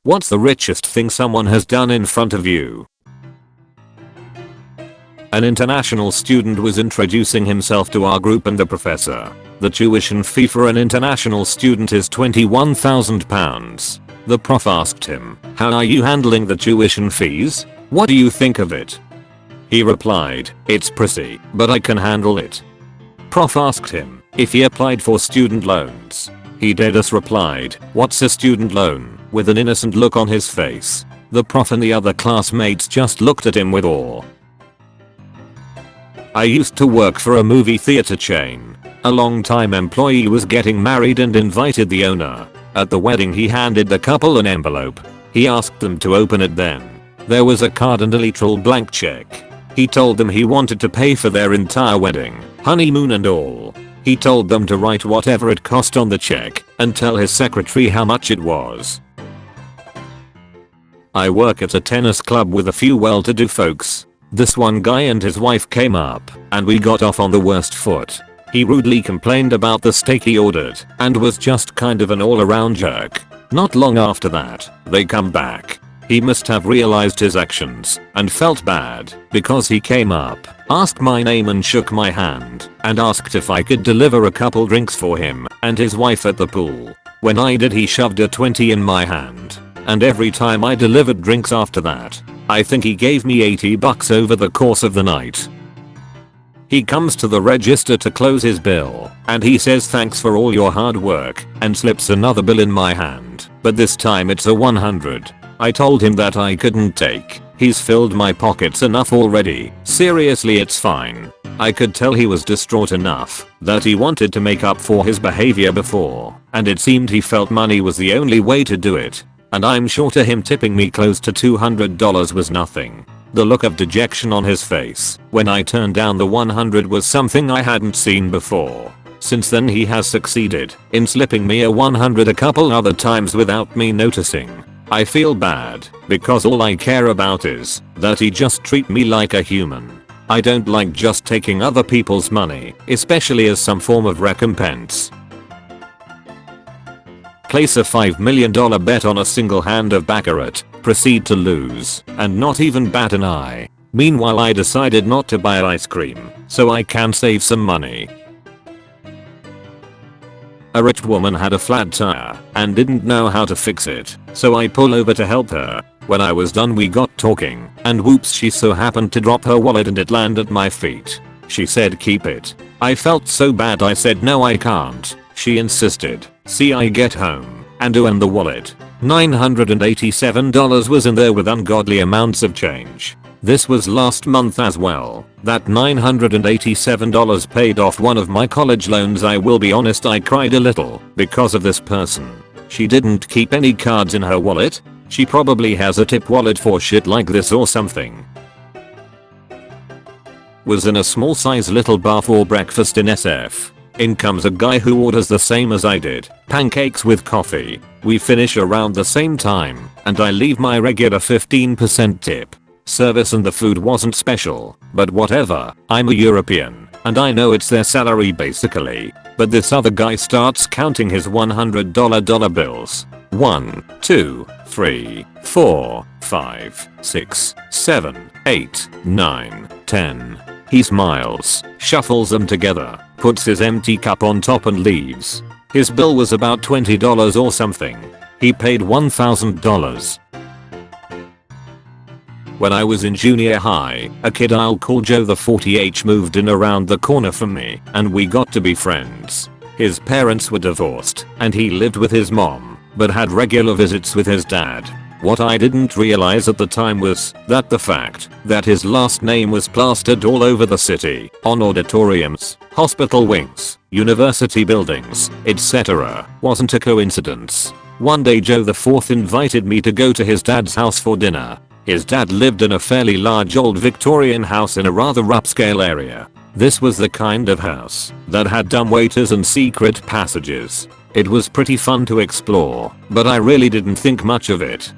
What's the richest thing someone has done in front of you? An international student was introducing himself to our group and the professor. The tuition fee for an international student is £21,000. The prof asked him, "How are you handling the tuition fees? What do you think of it?" He replied, "It's pricey, but I can handle it." Prof asked him if he applied for student loans. He deadass replied, "What's a student loan?" with an innocent look on his face. The prof and the other classmates just looked at him with awe. I used to work for a movie theater chain. A long-time employee was getting married and invited the owner. At the wedding he handed the couple an envelope. He asked them to open it then. There was a card and a literal blank check. He told them he wanted to pay for their entire wedding, honeymoon and all. He told them to write whatever it cost on the check and tell his secretary how much it was. I work at a tennis club with a few well-to-do folks. This one guy and his wife came up, and we got off on the worst foot. He rudely complained about the steak he ordered, and was just kind of an all-around jerk. Not long after that, they come back. He must have realized his actions, and felt bad, because he came up, asked my name and shook my hand, and asked if I could deliver a couple drinks for him and his wife at the pool. When I did, he shoved a 20 in my hand. And every time I delivered drinks after that, I think he gave me $80 over the course of the night. He comes to the register to close his bill, and he says thanks for all your hard work, and slips another bill in my hand, but this time it's a 100. I told him that I couldn't take. He's filled my pockets enough already. Seriously, it's fine. I could tell he was distraught enough that he wanted to make up for his behavior before, and it seemed he felt money was the only way to do it. And I'm sure to him tipping me close to $200 was nothing. The look of dejection on his face when I turned down the 100 was something I hadn't seen before. Since then he has succeeded in slipping me a 100 a couple other times without me noticing. I feel bad because all I care about is that he just treat me like a human. I don't like just taking other people's money, especially as some form of recompense. Place a $5 million bet on a single hand of baccarat, proceed to lose, and not even bat an eye. Meanwhile I decided not to buy ice cream, so I can save some money. A rich woman had a flat tire and didn't know how to fix it, so I pulled over to help her. When I was done we got talking, and whoops, she so happened to drop her wallet and it landed at my feet. She said keep it. I felt so bad, I said no I can't. She insisted. See, I get home and the wallet. $987 was in there with ungodly amounts of change. This was last month as well. That $987 paid off one of my college loans. I will be honest, I cried a little because of this person. She didn't keep any cards in her wallet. She probably has a tip wallet for shit like this or something. Was in a small size little bar for breakfast in SF. In comes a guy who orders the same as I did, pancakes with coffee. We finish around the same time, and I leave my regular 15% tip. Service and the food wasn't special, but whatever, I'm a European, and I know it's their salary basically. But this other guy starts counting his $100 bills. 1, 2, 3, 4, 5, 6, 7, 8, 9, 10. He smiles, shuffles them together, puts his empty cup on top and leaves. His bill was about $20 or something. He paid $1,000. When I was in junior high, a kid I'll call Joe the 40H moved in around the corner from me, and we got to be friends. His parents were divorced, and he lived with his mom, but had regular visits with his dad. What I didn't realize at the time was that the fact that his last name was plastered all over the city, on auditoriums, hospital wings, university buildings, etc., wasn't a coincidence. One day Joe the 4th invited me to go to his dad's house for dinner. His dad lived in a fairly large old Victorian house in a rather upscale area. This was the kind of house that had dumbwaiters and secret passages. It was pretty fun to explore, but I really didn't think much of it.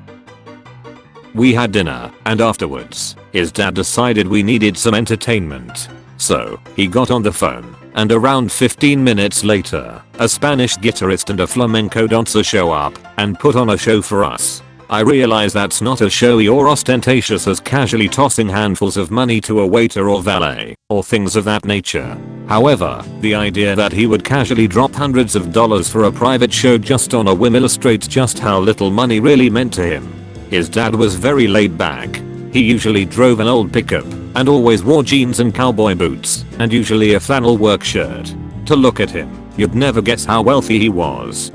We had dinner, and afterwards, his dad decided we needed some entertainment. So, he got on the phone, and around 15 minutes later, a Spanish guitarist and a flamenco dancer show up and put on a show for us. I realize that's not as showy or ostentatious as casually tossing handfuls of money to a waiter or valet, or things of that nature. However, the idea that he would casually drop hundreds of dollars for a private show just on a whim illustrates just how little money really meant to him. His dad was very laid back. He usually drove an old pickup, and always wore jeans and cowboy boots, and usually a flannel work shirt. To look at him, you'd never guess how wealthy he was.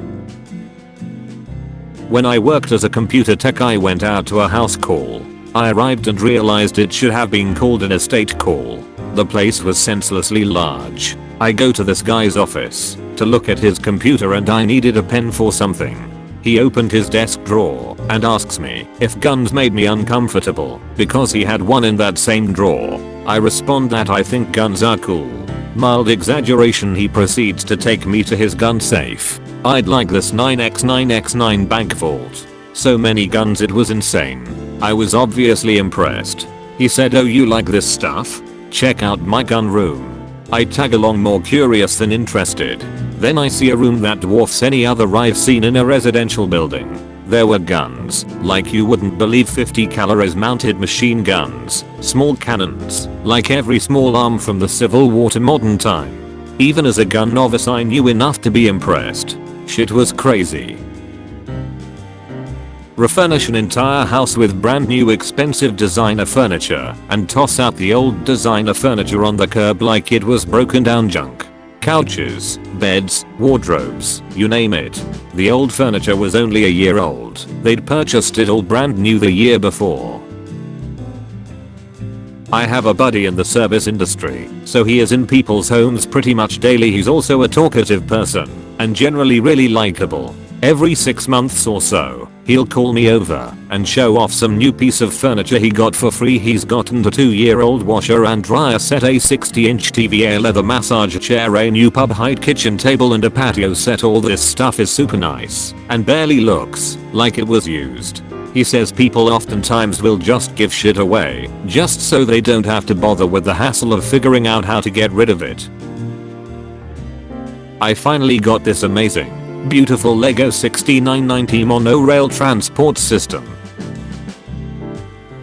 When I worked as a computer tech, I went out to a house call. I arrived and realized it should have been called an estate call. The place was senselessly large. I go to this guy's office to look at his computer and I needed a pen for something. He opened his desk drawer and asks me if guns made me uncomfortable because he had one in that same drawer. I respond that I think guns are cool. Mild exaggeration, he proceeds to take me to his gun safe. I'd like this 9x9x9 bank vault. So many guns, it was insane. I was obviously impressed. He said, "Oh, you like this stuff? Check out my gun room." I tag along, more curious than interested. Then I see a room that dwarfs any other I've seen in a residential building. There were guns, like you wouldn't believe, 50 caliber mounted machine guns, small cannons, like every small arm from the Civil War to modern time. Even as a gun novice, I knew enough to be impressed. Shit was crazy. Refurnish an entire house with brand new expensive designer furniture and toss out the old designer furniture on the curb like it was broken down junk. Couches, beds, wardrobes, you name it. The old furniture was only a year old. They'd purchased it all brand new the year before. I have a buddy in the service industry, so he is in people's homes pretty much daily. He's also a talkative person and generally really likable. Every 6 months or so, he'll call me over and show off some new piece of furniture he got for free. He's gotten a 2-year-old washer and dryer set, a 60-inch TV, a leather massage chair, a new pub height kitchen table and a patio set. All this stuff is super nice and barely looks like it was used. He says people oftentimes will just give shit away just so they don't have to bother with the hassle of figuring out how to get rid of it. I finally got this amazing, beautiful Lego 6990 monorail transport system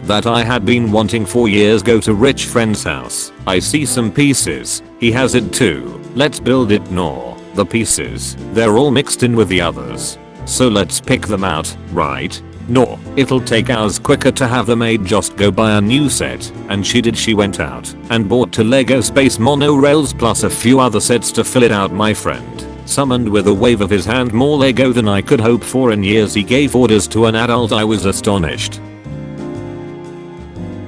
that I had been wanting for years. Go to rich friend's house. I see some pieces. He has it too. Let's build it. No, the pieces, they're all mixed in with the others. So let's pick them out, right? No, it'll take hours quicker to have them made. Just go buy a new set. And she did. She went out and bought 2 Lego space monorails plus a few other sets to fill it out. My friend summoned with a wave of his hand more Lego than I could hope for in years. He gave orders to an adult. I was astonished.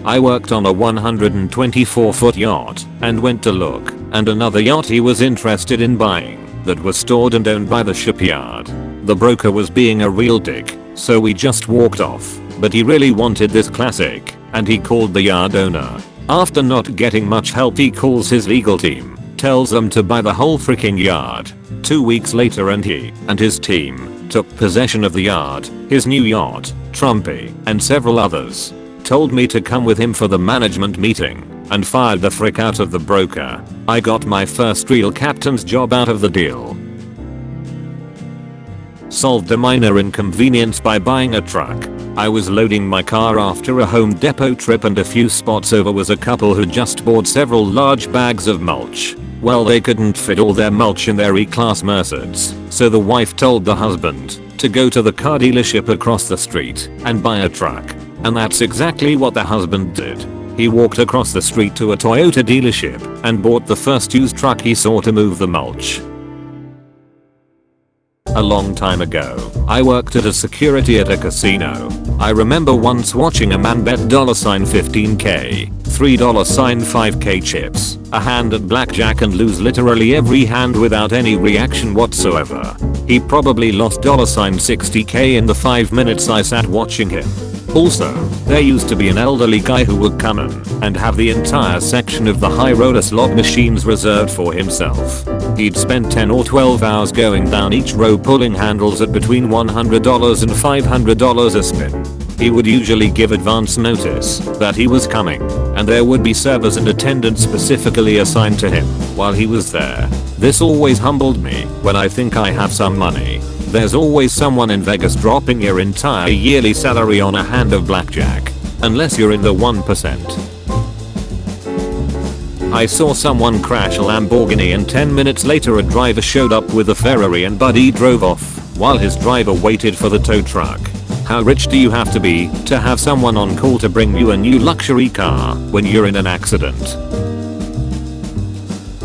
I worked on a 124-foot yacht and went to look, and another yacht he was interested in buying that was stored and owned by the shipyard. The broker was being a real dick, so we just walked off, but he really wanted this classic and he called the yard owner. After not getting much help, he calls his legal team, tells them to buy the whole freaking yard. 2 weeks later and he and his team took possession of the yard, his new yacht, Trumpy, and several others. Told me to come with him for the management meeting and fired the frick out of the broker. I got my first real captain's job out of the deal. Solved a minor inconvenience by buying a truck. I was loading my car after a Home Depot trip and a few spots over was a couple who just bought several large bags of mulch. Well, they couldn't fit all their mulch in their E-Class Mercedes, so the wife told the husband to go to the car dealership across the street and buy a truck. And that's exactly what the husband did. He walked across the street to a Toyota dealership and bought the first used truck he saw to move the mulch. A long time ago, I worked at a security at a casino. I remember once watching a man bet $15k, $5k chips, a hand at blackjack and lose literally every hand without any reaction whatsoever. He probably lost $60k in the 5 minutes I sat watching him. Also, there used to be an elderly guy who would come in and have the entire section of the high roller slot machines reserved for himself. He'd spend 10 or 12 hours going down each row pulling handles at between $100 and $500 a spin. He would usually give advance notice that he was coming, and there would be servers and attendants specifically assigned to him while he was there. This always humbled me when I think I have some money. There's always someone in Vegas dropping your entire yearly salary on a hand of blackjack. Unless you're in the 1%. I saw someone crash a Lamborghini and 10 minutes later a driver showed up with a Ferrari and buddy drove off while his driver waited for the tow truck. How rich do you have to be to have someone on call to bring you a new luxury car when you're in an accident?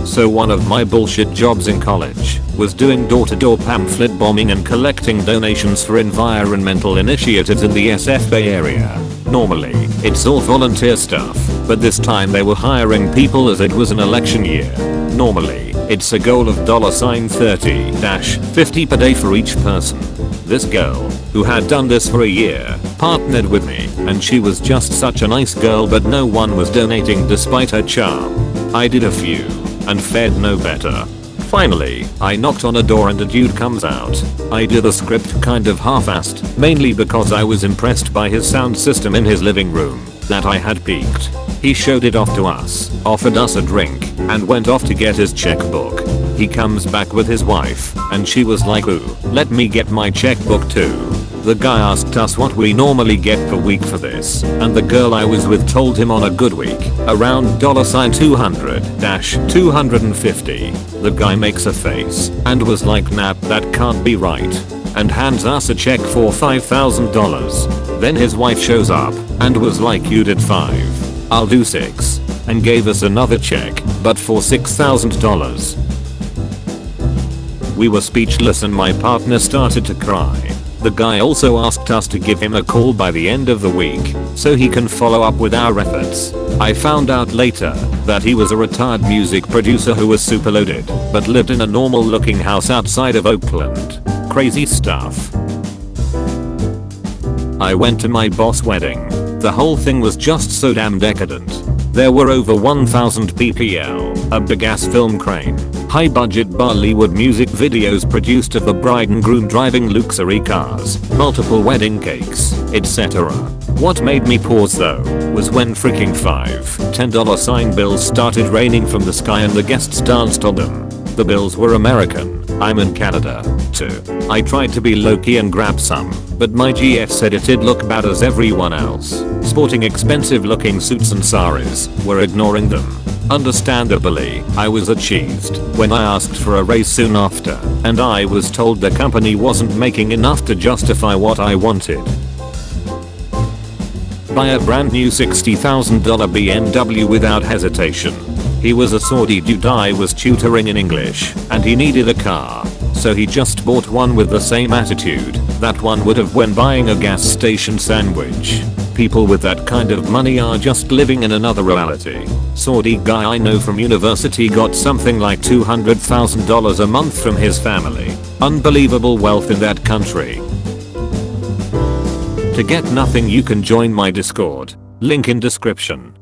So one of my bullshit jobs in college was doing door-to-door pamphlet bombing and collecting donations for environmental initiatives in the SF Bay Area. Normally, it's all volunteer stuff, but this time they were hiring people as it was an election year. Normally, it's a goal of $30-50 per day for each person. This girl, who had done this for a year, partnered with me, and she was just such a nice girl, but no one was donating despite her charm. I did a few, and fared no better. Finally, I knocked on a door and a dude comes out. I did the script kind of half-assed, mainly because I was impressed by his sound system in his living room, that I had peaked. He showed it off to us, offered us a drink, and went off to get his checkbook. He comes back with his wife, and she was like, "Ooh, let me get my checkbook too." The guy asked us what we normally get per week for this, and the girl I was with told him on a good week, around $200-250. The guy makes a face, and was like, "Nah, that can't be right," and hands us a check for $5,000. Then his wife shows up, and was like, "You did 5. I'll do 6, and gave us another check, but for $6,000. We were speechless and my partner started to cry. The guy also asked us to give him a call by the end of the week, so he can follow up with our efforts. I found out later that he was a retired music producer who was super loaded, but lived in a normal looking house outside of Oakland. Crazy stuff. I went to my boss' wedding. The whole thing was just so damn decadent. There were over 1,000 PPL, a big ass film crane, high budget Bollywood music videos produced of the bride and groom driving luxury cars, multiple wedding cakes, etc. What made me pause though, was when freaking $5-10 bills started raining from the sky and the guests danced on them. The bills were American, I'm in Canada, too. I tried to be low-key and grab some, but my GF said it'd look bad as everyone else, sporting expensive looking suits and saris, were ignoring them. Understandably, I was achieved when I asked for a raise soon after, and I was told the company wasn't making enough to justify what I wanted. Buy a brand new $60,000 BMW without hesitation. He was a Saudi dude I was tutoring in English, and he needed a car, so he just bought one with the same attitude that one would have when buying a gas station sandwich. People with that kind of money are just living in another reality. Saudi guy I know from university got something like $200,000 a month from his family. Unbelievable wealth in that country. To get nothing you can join my Discord. Link in description.